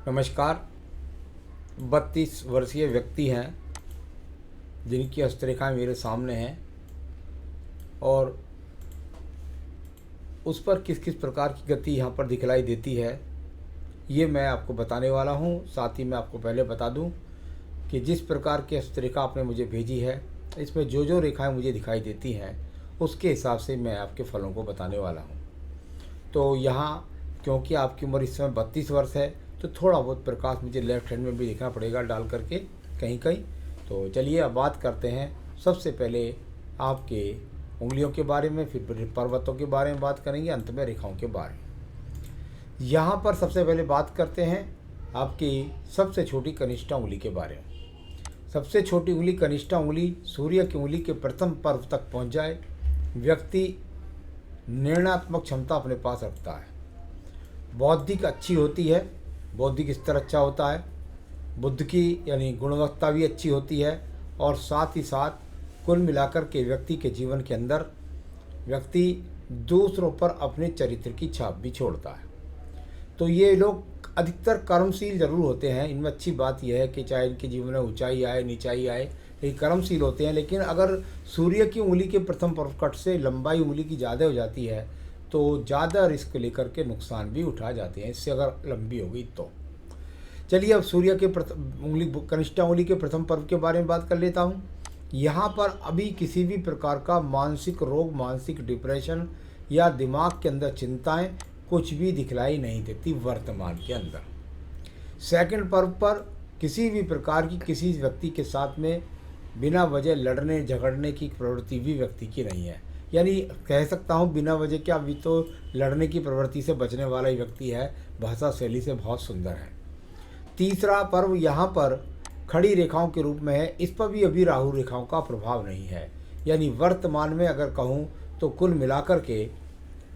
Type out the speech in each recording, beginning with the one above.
नमस्कार। 32 वर्षीय व्यक्ति हैं जिनकी हस्तरेखाएं मेरे सामने हैं और उस पर किस किस प्रकार की गति यहाँ पर दिखलाई देती है ये मैं आपको बताने वाला हूँ। साथ ही मैं आपको पहले बता दूँ कि जिस प्रकार की हस्तरेखा आपने मुझे भेजी है इसमें जो जो रेखाएं मुझे दिखाई देती हैं उसके हिसाब से मैं आपके फलों को बताने वाला हूँ। तो यहाँ क्योंकि आपकी उम्र इस समय 32 वर्ष है तो थोड़ा बहुत प्रकाश मुझे लेफ्ट हैंड में भी देखना पड़ेगा डाल करके कहीं कहीं। तो चलिए अब बात करते हैं। सबसे पहले आपके उंगलियों के बारे में, फिर पर्वतों के बारे में बात करेंगे, अंत में रेखाओं के बारे में। यहाँ पर सबसे पहले बात करते हैं आपकी सबसे छोटी कनिष्ठा उंगली के बारे में। सबसे छोटी उंगली कनिष्ठा उंगली सूर्य की उंगली के प्रथम पर्व तक पहुँच जाए व्यक्ति निर्णयात्मक क्षमता अपने पास रखता है। बौद्धिक अच्छी होती है, बौद्धिक स्तर अच्छा होता है, बुद्ध की यानी गुणवत्ता भी अच्छी होती है और साथ ही साथ कुल मिलाकर के व्यक्ति के जीवन के अंदर व्यक्ति दूसरों पर अपने चरित्र की छाप भी छोड़ता है। तो ये लोग अधिकतर कर्मशील जरूर होते हैं। इनमें अच्छी बात यह है कि चाहे इनके जीवन में ऊंचाई आए नीचाई आए ये कर्मशील होते हैं। लेकिन अगर सूर्य की उंगली के प्रथम प्रकट से लंबाई उंगली की ज़्यादा हो जाती है तो ज़्यादा रिस्क लेकर के नुकसान भी उठा जाते हैं इससे अगर लंबी हो गई तो। चलिए अब सूर्य के उंगली कनिष्ठा उंगली के प्रथम पर्व के बारे में बात कर लेता हूँ। यहाँ पर अभी किसी भी प्रकार का मानसिक रोग, मानसिक डिप्रेशन या दिमाग के अंदर चिंताएं कुछ भी दिखलाई नहीं देती वर्तमान के अंदर। सेकंड पर्व पर किसी भी प्रकार की किसी व्यक्ति के साथ में बिना वजह लड़ने झगड़ने की प्रवृत्ति भी व्यक्ति की नहीं है। यानी कह सकता हूँ बिना वजह क्या, अभी तो लड़ने की प्रवृत्ति से बचने वाला ही व्यक्ति है। भाषा शैली से बहुत सुंदर है। तीसरा पर्व यहाँ पर खड़ी रेखाओं के रूप में है। इस पर भी अभी राहु रेखाओं का प्रभाव नहीं है। यानी वर्तमान में अगर कहूँ तो कुल मिलाकर के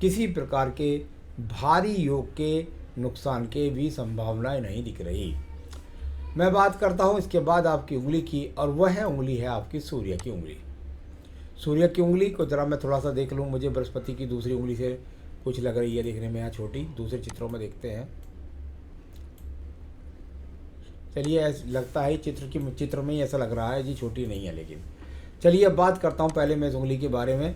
किसी प्रकार के भारी योग के नुकसान के भी संभावनाएं नहीं दिख रही। मैं बात करता हूँ इसके बाद आपकी उंगली की और वह उंगली है आपकी सूर्य की उंगली। सूर्य की उंगली को ज़रा मैं थोड़ा सा देख लूँ। मुझे बृहस्पति की दूसरी उंगली से कुछ लग रही है देखने में, यहाँ छोटी। दूसरे चित्रों में देखते हैं। चलिए ऐसा लगता है चित्र में ही ऐसा लग रहा है जी, छोटी नहीं है। लेकिन चलिए अब बात करता हूँ पहले मैं इस उंगली के बारे में।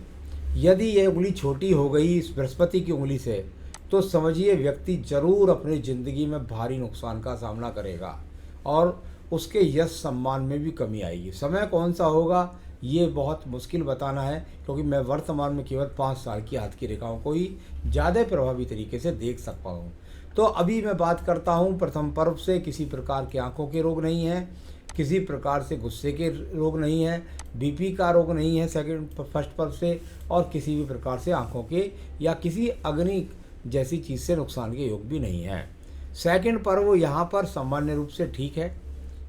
यदि यह उंगली छोटी हो गई इस बृहस्पति की उंगली से तो समझिए व्यक्ति जरूर अपनी ज़िंदगी में भारी नुकसान का सामना करेगा और उसके यश सम्मान में भी कमी आएगी। समय कौन सा होगा ये बहुत मुश्किल बताना है क्योंकि मैं वर्तमान में केवल 5 साल की हाथ की रेखाओं को ही ज़्यादा प्रभावी तरीके से देख सकता हूँ। तो अभी मैं बात करता हूँ प्रथम पर्व से किसी प्रकार के आँखों के रोग नहीं है, किसी प्रकार से गुस्से के रोग नहीं है, बीपी का रोग नहीं है फर्स्ट पर्व से, और किसी भी प्रकार से आँखों के या किसी अग्नि जैसी चीज़ से नुकसान के योग भी नहीं है। सेकंड पर्व यहाँ पर सामान्य रूप से ठीक है।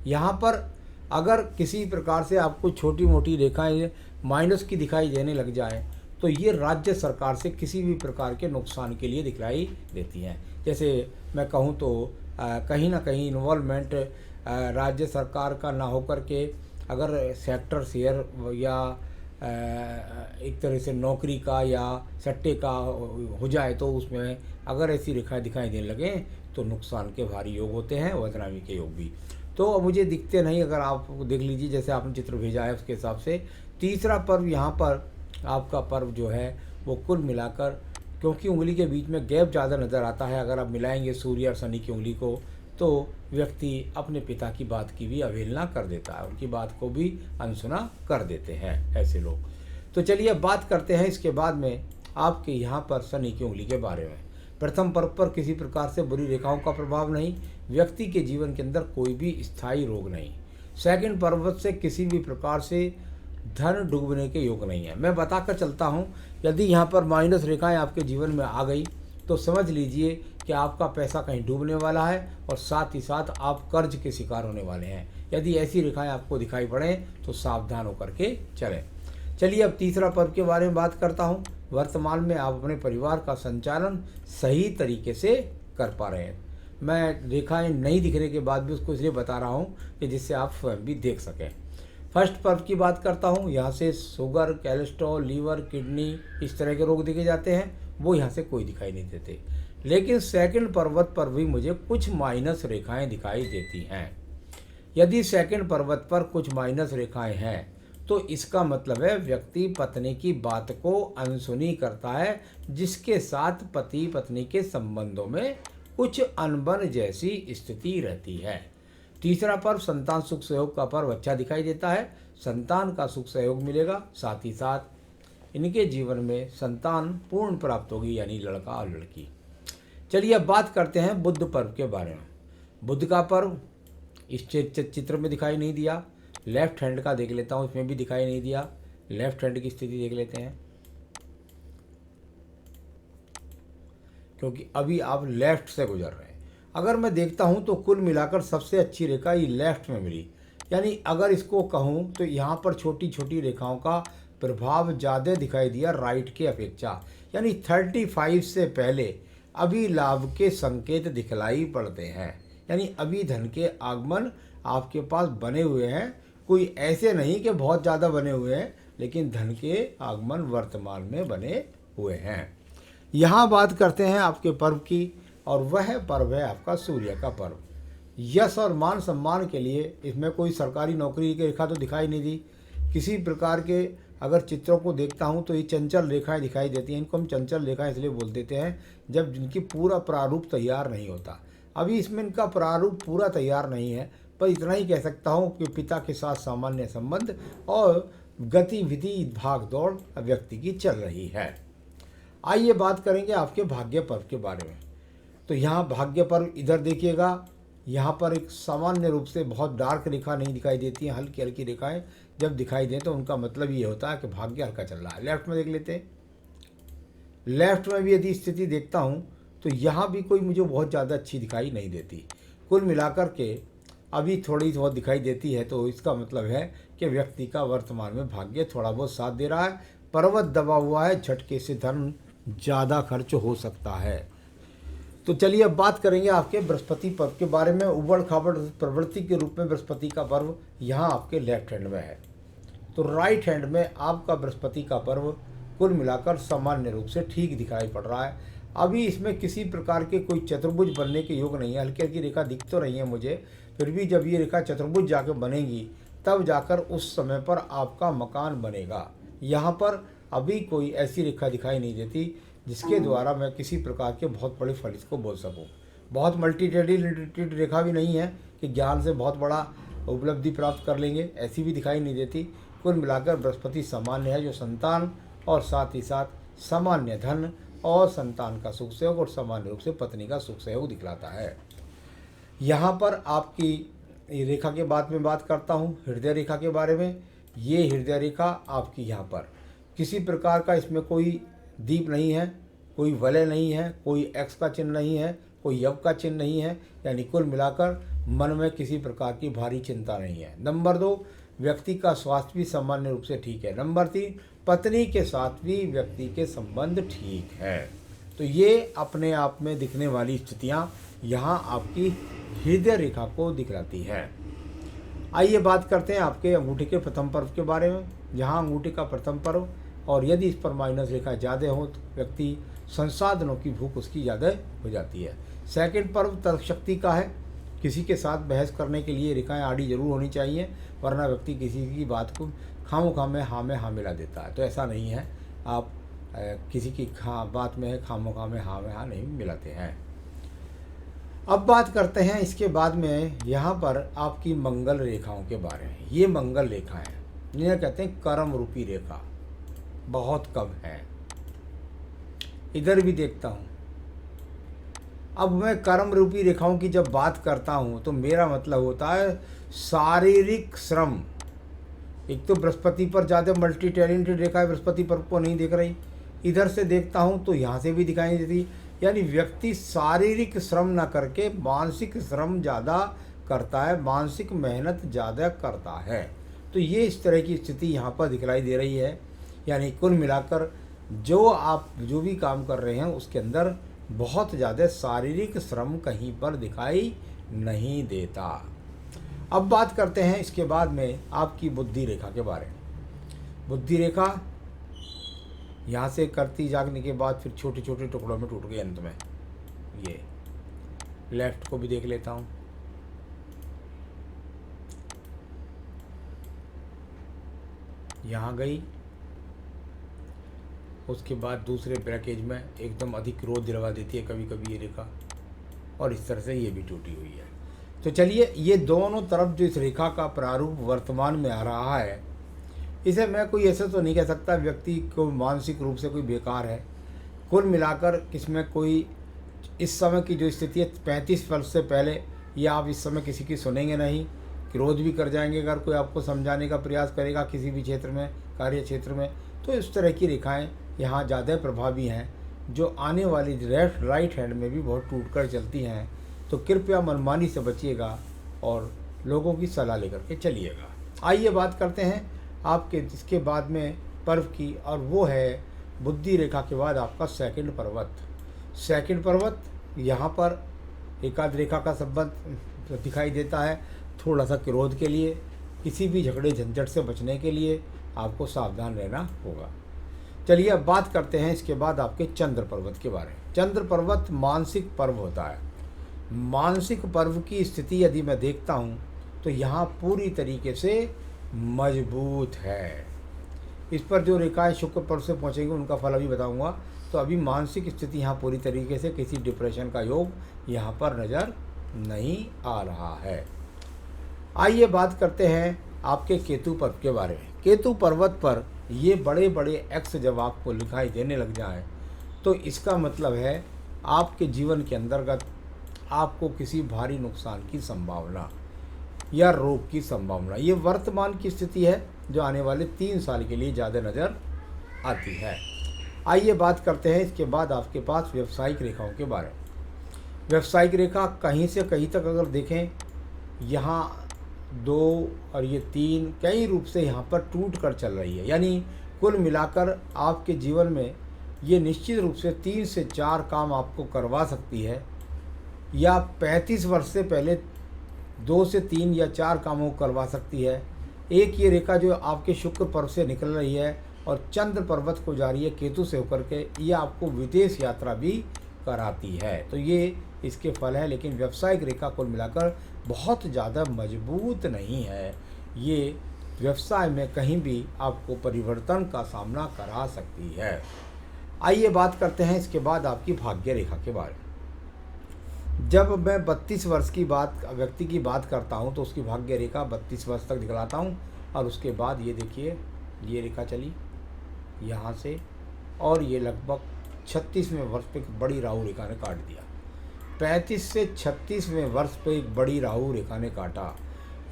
यहाँ पर अगर किसी प्रकार से आपको छोटी मोटी रेखाएं माइनस की दिखाई देने लग जाए तो ये राज्य सरकार से किसी भी प्रकार के नुकसान के लिए दिखलाई देती हैं। जैसे मैं कहूँ तो कहीं ना कहीं इन्वॉल्वमेंट राज्य सरकार का ना होकर के अगर सेक्टर शेयर या एक तरह से नौकरी का या सट्टे का हो जाए तो उसमें अगर ऐसी रेखाएं दिखाई देने लगें तो नुकसान के भारी योग होते हैं, बदनामी के योग भी। तो अब मुझे दिखते नहीं, अगर आप देख लीजिए जैसे आपने चित्र भेजा है उसके हिसाब से। तीसरा पर्व यहाँ पर आपका पर्व जो है वो कुल मिलाकर, क्योंकि उंगली के बीच में गैप ज़्यादा नज़र आता है, अगर आप मिलाएंगे सूर्य और शनि की उंगली को तो व्यक्ति अपने पिता की बात की भी अवहेलना कर देता है, उनकी बात को भी अनसुना कर देते हैं ऐसे लोग। तो चलिए अब बात करते हैं इसके बाद में आपके यहाँ पर शनि की उंगली के बारे में। प्रथम पर्व पर किसी प्रकार से बुरी रेखाओं का प्रभाव नहीं, व्यक्ति के जीवन के अंदर कोई भी स्थायी रोग नहीं। सेकंड पर्व से किसी भी प्रकार से धन डूबने के योग नहीं है। मैं बताकर चलता हूँ, यदि यहाँ पर माइनस रेखाएं आपके जीवन में आ गई तो समझ लीजिए कि आपका पैसा कहीं डूबने वाला है और साथ ही साथ आप कर्ज के शिकार होने वाले हैं। यदि ऐसी रेखाएं आपको दिखाई पड़ें तो सावधान होकर के चलें। चलिए अब तीसरा पर्व के बारे में बात करता हूँ। वर्तमान में आप अपने परिवार का संचालन सही तरीके से कर पा रहे हैं। मैं रेखाएं नहीं दिखने के बाद भी उसको इसलिए बता रहा हूँ कि जिससे आप स्वयं भी देख सकें। फर्स्ट पर्व की बात करता हूँ। यहाँ से शुगर, कोलेस्ट्रॉल, लीवर, किडनी इस तरह के रोग देखे जाते हैं, वो यहाँ से कोई दिखाई नहीं देते। लेकिन सेकंड पर्वत पर भी मुझे कुछ माइनस रेखाएं दिखाई देती हैं। यदि सेकंड पर्वत पर कुछ माइनस रेखाएं हैं तो इसका मतलब है व्यक्ति पत्नी की बात को अनसुनी करता है, जिसके साथ पति पत्नी के संबंधों में कुछ अनबन जैसी स्थिति रहती है। तीसरा पर्व संतान सुख सहयोग का पर्व अच्छा दिखाई देता है। संतान का सुख सहयोग मिलेगा, साथ ही साथ इनके जीवन में संतान पूर्ण प्राप्त होगी, यानी लड़का और लड़की। चलिए अब बात करते हैं बुध पर्व के बारे में। बुध का पर्व इस चित्र में दिखाई नहीं दिया। लेफ्ट हैंड का देख लेता हूँ, इसमें भी दिखाई नहीं दिया। लेफ्ट हैंड की स्थिति देख लेते हैं, क्योंकि अभी आप लेफ्ट से गुजर रहे हैं। अगर मैं देखता हूँ तो कुल मिलाकर सबसे अच्छी रेखा ये लेफ्ट में मिली, यानी अगर इसको कहूँ तो यहाँ पर छोटी छोटी रेखाओं का प्रभाव ज़्यादा दिखाई दिया राइट के अपेक्षा, यानी 35 से पहले अभी लाभ के संकेत दिखलाई पड़ते हैं, यानी अभी धन के आगमन आपके पास बने हुए हैं। कोई ऐसे नहीं कि बहुत ज़्यादा बने हुए हैं, लेकिन धन के आगमन वर्तमान में बने हुए हैं। यहाँ बात करते हैं आपके पर्व की, और वह पर्व है आपका सूर्य का पर्व। यश और मान सम्मान के लिए इसमें कोई सरकारी नौकरी की रेखा तो दिखाई नहीं दी। किसी प्रकार के अगर चित्रों को देखता हूँ तो ये चंचल रेखाएं दिखाई देती हैं। इनको हम चंचल रेखाएं इसलिए बोल देते हैं जब जिनकी पूरा प्रारूप तैयार नहीं होता। अभी इसमें इनका प्रारूप पूरा तैयार नहीं है, पर इतना ही कह सकता हूँ कि पिता के साथ सामान्य संबंध और गतिविधि भाग दौड़ व्यक्ति की चल रही है। आइए बात करेंगे आपके भाग्य पर्व के बारे में। तो यहाँ भाग्य पर्व इधर देखिएगा, यहाँ पर एक सामान्य रूप से बहुत डार्क रेखा नहीं दिखाई देती है, हल्की हल्की रेखाएं जब दिखाई दें तो उनका मतलब ये होता है कि भाग्य हल्का चल रहा है। लेफ्ट में देख लेते हैं। लेफ्ट में भी यदि स्थिति देखता हूँ तो यहाँ भी कोई मुझे बहुत ज़्यादा अच्छी दिखाई नहीं देती। कुल मिलाकर के अभी थोड़ी बहुत दिखाई देती है, तो इसका मतलब है कि व्यक्ति का वर्तमान में भाग्य थोड़ा बहुत साथ दे रहा है। पर्वत दबा हुआ है, झटके से धन ज़्यादा खर्च हो सकता है। तो चलिए अब बात करेंगे आपके बृहस्पति पर्व के बारे में। उबड़ खाबड़ प्रवृत्ति के रूप में बृहस्पति का पर्व यहाँ आपके लेफ्ट हैंड में है, तो राइट हैंड में आपका बृहस्पति का पर्व कुल मिलाकर सामान्य रूप से ठीक दिखाई पड़ रहा है। अभी इसमें किसी प्रकार के कोई चतुर्भुज बनने के योग नहीं है। हल्की हल्की रेखा दिख तो रही है मुझे, फिर भी जब ये रेखा चतुर्भुज जाकर बनेगी तब जाकर उस समय पर आपका मकान बनेगा। यहाँ पर अभी कोई ऐसी रेखा दिखाई नहीं देती जिसके द्वारा मैं किसी प्रकार के बहुत बड़े फल इसको बोल सकूं। बहुत मल्टी टैलेंटेड रेखा भी नहीं है कि ज्ञान से बहुत बड़ा उपलब्धि प्राप्त कर लेंगे, ऐसी भी दिखाई नहीं देती। कुल मिलाकर बृहस्पति सामान्य है, जो संतान और साथ ही साथ सामान्य धन और संतान का सुख सहयोग और सामान्य रूप से पत्नी का सुख सहयोग दिखलाता है। यहाँ पर आपकी रेखा के बाद में बात करता हूँ हृदय रेखा के बारे में। ये हृदय रेखा आपकी यहाँ पर किसी प्रकार का इसमें कोई दीप नहीं है, कोई वलय नहीं है, कोई एक्स का चिन्ह नहीं है, कोई यव का चिन्ह नहीं है, यानी कुल मिलाकर मन में किसी प्रकार की भारी चिंता नहीं है। नंबर 2, व्यक्ति का स्वास्थ्य भी सामान्य रूप से ठीक है। नंबर 3, पत्नी के साथ भी व्यक्ति के संबंध ठीक है। तो ये अपने आप में दिखने वाली स्थितियाँ यहाँ आपकी हृदय रेखा को दिखलाती है। आइए बात करते हैं आपके अंगूठे के प्रथम पर्व के बारे में। जहाँ अंगूठे का प्रथम पर्व और यदि इस पर माइनस रेखा ज़्यादा हो तो व्यक्ति संसाधनों की भूख उसकी ज़्यादा हो जाती है। सेकंड पर्व तर्क शक्ति का है। किसी के साथ बहस करने के लिए रेखाएं आड़ी जरूर होनी चाहिए, वरना व्यक्ति किसी की बात को खामोखा में हाँ मिला देता है। तो ऐसा नहीं है, आप किसी की बात में खामोखा में हाँ नहीं मिलाते हैं। अब बात करते हैं इसके बाद में यहाँ पर आपकी मंगल रेखाओं के बारे में। ये मंगल रेखा है, जिन्हें कहते हैं कर्म रूपी रेखा, बहुत कम है। इधर भी देखता हूँ। अब मैं कर्म रूपी रेखाओं की जब बात करता हूँ तो मेरा मतलब होता है शारीरिक श्रम। एक तो बृहस्पति पर ज़्यादा मल्टी टैलेंटेड रेखा है, बृहस्पति पर को नहीं देख रही। इधर से देखता हूँ तो यहाँ से भी दिखाई नहीं देती, यानी व्यक्ति शारीरिक श्रम न करके मानसिक श्रम ज़्यादा करता है, मानसिक मेहनत ज़्यादा करता है। तो ये इस तरह की स्थिति यहाँ पर दिखलाई दे रही है। यानी कुल मिलाकर आप जो भी काम कर रहे हैं उसके अंदर बहुत ज़्यादा शारीरिक श्रम कहीं पर दिखाई नहीं देता। अब बात करते हैं इसके बाद में आपकी बुद्धि रेखा के बारे में। बुद्धि रेखा यहाँ से करती जागने के बाद फिर छोटे छोटे टुकड़ों में टूट गई अंत में। ये लेफ्ट को भी देख लेता हूँ। यहाँ गई, उसके बाद दूसरे ब्रैकेज में एकदम अधिक क्रोध दिलवा देती है कभी कभी ये रेखा, और इस तरह से ये भी टूटी हुई है। तो चलिए, ये दोनों तरफ जो इस रेखा का प्रारूप वर्तमान में आ रहा है, इसे मैं कोई ऐसा तो नहीं कह सकता व्यक्ति को मानसिक रूप से कोई बेकार है। कुल मिलाकर इसमें कोई इस समय की जो स्थिति है 35 वर्ष से पहले, या आप इस समय किसी की सुनेंगे नहीं, क्रोध भी कर जाएंगे अगर कोई आपको समझाने का प्रयास करेगा किसी भी क्षेत्र में, कार्य क्षेत्र में। तो इस तरह की रेखाएं यहाँ ज़्यादा प्रभावी हैं, जो आने वाली राइट हैंड में भी बहुत टूट कर चलती हैं। तो कृपया मनमानी से बचिएगा और लोगों की सलाह लेकर के चलिएगा। आइए बात करते हैं आपके इसके बाद में पर्व की, और वो है बुद्धि रेखा के बाद आपका सेकंड पर्वत। सेकंड पर्वत यहाँ पर एकाध रेखा का संबंध दिखाई देता है। थोड़ा सा क्रोध के लिए, किसी भी झगड़े झंझट से बचने के लिए आपको सावधान रहना होगा। चलिए अब बात करते हैं इसके बाद आपके चंद्र पर्वत के बारे में। चंद्र पर्वत मानसिक पर्व होता है। मानसिक पर्व की स्थिति यदि मैं देखता हूँ तो यहाँ पूरी तरीके से मजबूत है। इस पर जो रेखाएं शुक्र पर्व से पहुँचेंगी उनका फल अभी बताऊँगा। तो अभी मानसिक स्थिति यहाँ पूरी तरीके से, किसी डिप्रेशन का योग यहाँ पर नज़र नहीं आ रहा है। आइए बात करते हैं आपके केतु पर्व के बारे में। केतु पर्वत पर ये बड़े बड़े एक्स जब आपको दिखाई देने लग जाएं तो इसका मतलब है आपके जीवन के अंतर्गत आपको किसी भारी नुकसान की संभावना या रोग की संभावना, ये वर्तमान की स्थिति है जो आने वाले 3 साल के लिए ज़्यादा नज़र आती है। आइए बात करते हैं इसके बाद आपके पास व्यावसायिक रेखाओं के बारे में। व्यावसायिक रेखा कहीं से कहीं तक अगर देखें, यहाँ 2 और ये 3 कई रूप से यहाँ पर टूट कर चल रही है। यानी कुल मिलाकर आपके जीवन में ये निश्चित रूप से 3 से 4 काम आपको करवा सकती है, या 35 वर्ष से पहले 2 से 3 या 4 कामों को करवा सकती है। एक ये रेखा जो आपके शुक्र पर्व से निकल रही है और चंद्र पर्वत को जा रही है केतु से होकर के, ये आपको विदेश यात्रा भी कराती है। तो ये इसके फल है। लेकिन व्यावसायिक रेखा कुल मिलाकर बहुत ज़्यादा मजबूत नहीं है। ये व्यवसाय में कहीं भी आपको परिवर्तन का सामना करा सकती है। आइए बात करते हैं इसके बाद आपकी भाग्य रेखा के बारे में। जब मैं 32 वर्ष की व्यक्ति की बात करता हूं तो उसकी भाग्य रेखा 32 वर्ष तक दिखलाता हूं, और उसके बाद ये देखिए ये रेखा चली यहाँ से, और ये लगभग 36वें वर्ष पे एक बड़ी राहु रेखा ने काट दिया। 35 से 36वें वर्ष पे एक बड़ी राहु रेखा ने काटा।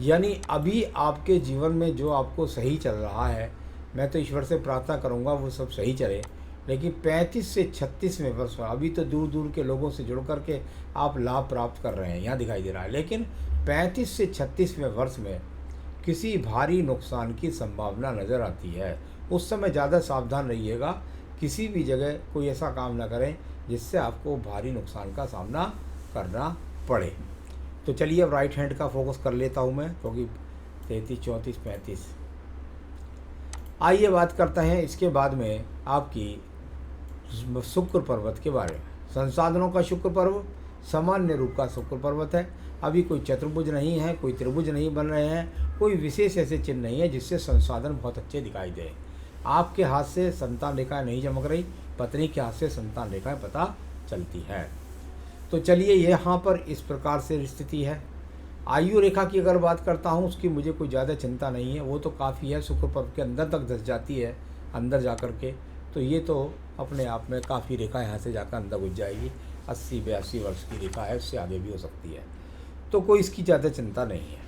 यानी अभी आपके जीवन में जो आपको सही चल रहा है, मैं तो ईश्वर से प्रार्थना करूंगा वो सब सही चले, लेकिन 35 से 36वें वर्ष में अभी तो दूर दूर के लोगों से जुड़ करके आप लाभ प्राप्त कर रहे हैं, यहाँ दिखाई दे रहा है। लेकिन 35 से 36वें वर्ष में किसी भारी नुकसान की संभावना नज़र आती है। उस समय ज़्यादा सावधान रहिएगा, किसी भी जगह कोई ऐसा काम ना करें जिससे आपको भारी नुकसान का सामना करना पड़े। तो चलिए अब राइट हैंड का फोकस कर लेता हूँ मैं, क्योंकि 33, 34, 35। आइए बात करते हैं इसके बाद में आपकी शुक्र पर्वत के बारे में। संसाधनों का शुक्र पर्व सामान्य रूप का शुक्र पर्वत है। अभी कोई चतुर्भुज नहीं है, कोई त्रिभुज नहीं बन रहे हैं, कोई विशेष ऐसे चिन्ह नहीं है जिससे संसाधन बहुत अच्छे दिखाई दे। आपके हाथ से संतान रेखाएं नहीं चमक रही, पत्नी के हाथ से संतान रेखाएं पता चलती है। तो चलिए यहाँ पर इस प्रकार से स्थिति है। आयु रेखा की अगर बात करता हूँ, उसकी मुझे कोई ज़्यादा चिंता नहीं है, वो तो काफ़ी है, शुक्र पर्व के अंदर तक धस जाती है अंदर जा कर के। तो ये तो अपने आप में काफ़ी रेखा यहाँ से जाकर अंदर घुस जाएगी। 80-82 वर्ष की रेखा है, उससे आगे भी हो सकती है, तो कोई इसकी ज़्यादा चिंता नहीं है।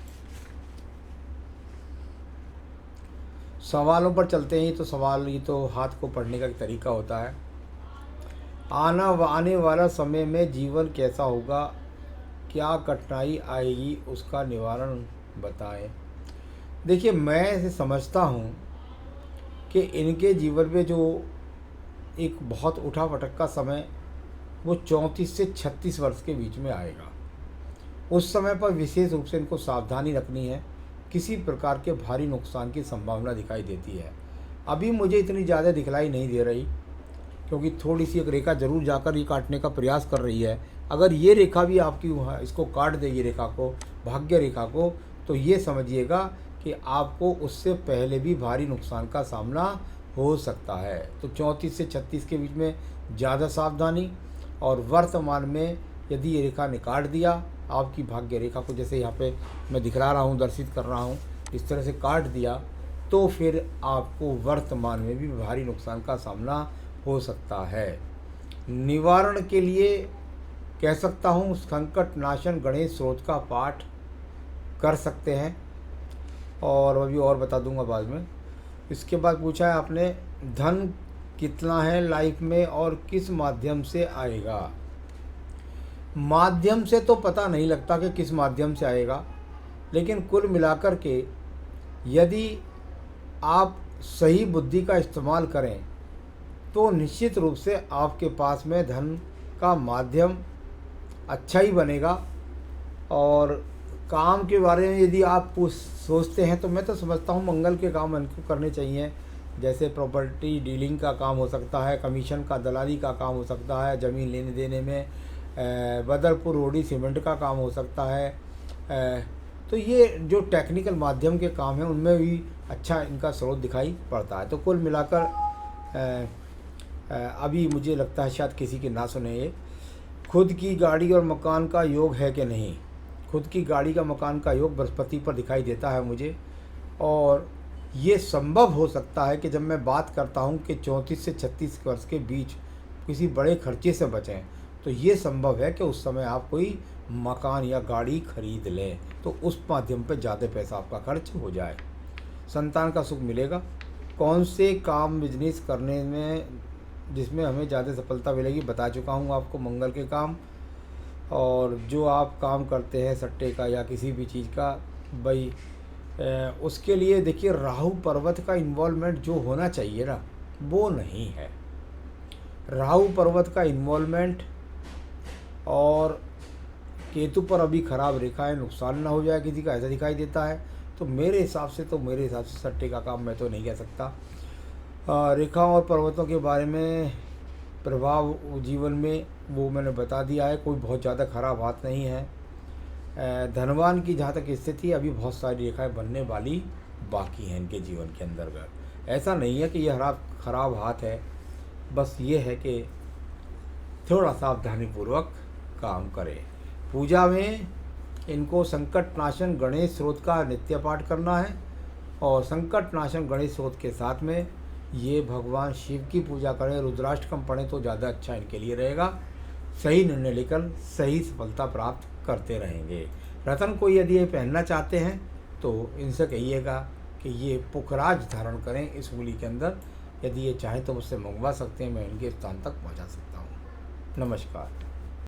सवालों पर चलते हैं। तो सवाल ये तो हाथ को पढ़ने का एक तरीका होता है। आने वाला समय में जीवन कैसा होगा, क्या कठिनाई आएगी, उसका निवारण बताएं। देखिए, मैं ऐसे समझता हूँ कि इनके जीवन में जो एक बहुत उठा पटक का समय वो 34 से 36 वर्ष के बीच में आएगा। उस समय पर विशेष रूप से इनको सावधानी रखनी है। किसी प्रकार के भारी नुकसान की संभावना दिखाई देती है। अभी मुझे इतनी ज़्यादा दिखलाई नहीं दे रही, क्योंकि थोड़ी सी एक रेखा जरूर जाकर ये काटने का प्रयास कर रही है। अगर ये रेखा भी आपकी इसको काट देगी, रेखा को, भाग्य रेखा को, तो ये समझिएगा कि आपको उससे पहले भी भारी नुकसान का सामना हो सकता है। तो 34 से 36 के बीच में ज़्यादा सावधानी। और वर्तमान में यदि ये रेखा ने काट दिया आपकी भाग्य रेखा को, जैसे यहाँ पे मैं दिखला रहा हूँ, दर्शित कर रहा हूँ, इस तरह से काट दिया, तो फिर आपको वर्तमान में भी भारी नुकसान का सामना हो सकता है। निवारण के लिए कह सकता हूँ संकट नाशन गणेश स्रोत का पाठ कर सकते हैं, और अभी और बता दूंगा बाद में। इसके बाद पूछा है आपने धन कितना है लाइफ में और किस माध्यम से आएगा। माध्यम से तो पता नहीं लगता कि किस माध्यम से आएगा, लेकिन कुल मिलाकर के यदि आप सही बुद्धि का इस्तेमाल करें तो निश्चित रूप से आपके पास में धन का माध्यम अच्छा ही बनेगा। और काम के बारे में यदि आप सोचते हैं तो मैं तो समझता हूँ मंगल के काम इनको करने चाहिए। जैसे प्रॉपर्टी डीलिंग का काम हो सकता है, कमीशन का, दलाली का काम हो सकता है, ज़मीन लेने देने में, बदरपुर रोडी सीमेंट का काम हो सकता है। तो ये जो टेक्निकल माध्यम के काम हैं उनमें भी अच्छा इनका स्रोत दिखाई पड़ता है। तो कुल मिलाकर अभी मुझे लगता है शायद किसी के ना सुने ये, खुद की गाड़ी और मकान का योग है कि नहीं। खुद की गाड़ी का मकान का योग बृहस्पति पर दिखाई देता है मुझे, और ये संभव हो सकता है कि जब मैं बात करता हूँ कि 34 से 36 वर्ष के बीच किसी बड़े खर्चे से बचें, तो ये संभव है कि उस समय आप कोई मकान या गाड़ी खरीद लें, तो उस माध्यम पर ज़्यादा पैसा आपका खर्च हो जाए। संतान का सुख मिलेगा। कौन से काम बिजनेस करने में जिसमें हमें ज़्यादा सफलता मिलेगी, बता चुका हूँ आपको, मंगल के काम। और जो आप काम करते हैं सट्टे का या किसी भी चीज़ का, भाई उसके लिए देखिए राहु पर्वत का इन्वॉल्वमेंट जो होना चाहिए ना, वो नहीं है। राहु पर्वत का इन्वॉल्वमेंट और केतु पर अभी खराब रेखा है, नुकसान ना हो जाए किसी का, ऐसा दिखाई देता है। तो मेरे हिसाब से सट्टे का काम मैं तो नहीं कह सकता। रेखाओं और पर्वतों के बारे में प्रभाव जीवन में वो मैंने बता दिया है, कोई बहुत ज़्यादा खराब हाथ नहीं है। धनवान की जहाँ तक स्थिति, अभी बहुत सारी रेखाएं बनने वाली बाकी हैं इनके जीवन के अंतर्गत। ऐसा नहीं है कि ये खराब हाथ है, बस ये है कि थोड़ा सावधानीपूर्वक काम करें। पूजा में इनको संकट नाशन गणेश स्रोत का नित्य पाठ करना है, और संकट नाशन गणेश स्रोत के साथ में ये भगवान शिव की पूजा करें, रुद्राष्टकम पढ़ें तो ज़्यादा अच्छा इनके लिए रहेगा। सही निर्णय लेकर सही सफलता प्राप्त करते रहेंगे। रतन को यदि ये पहनना चाहते हैं तो इनसे कहिएगा कि ये पुखराज धारण करें इस उंगली के अंदर। यदि ये चाहें तो मुझसे मंगवा सकते हैं, मैं इनके स्थान तक पहुंचा सकता हूं। नमस्कार।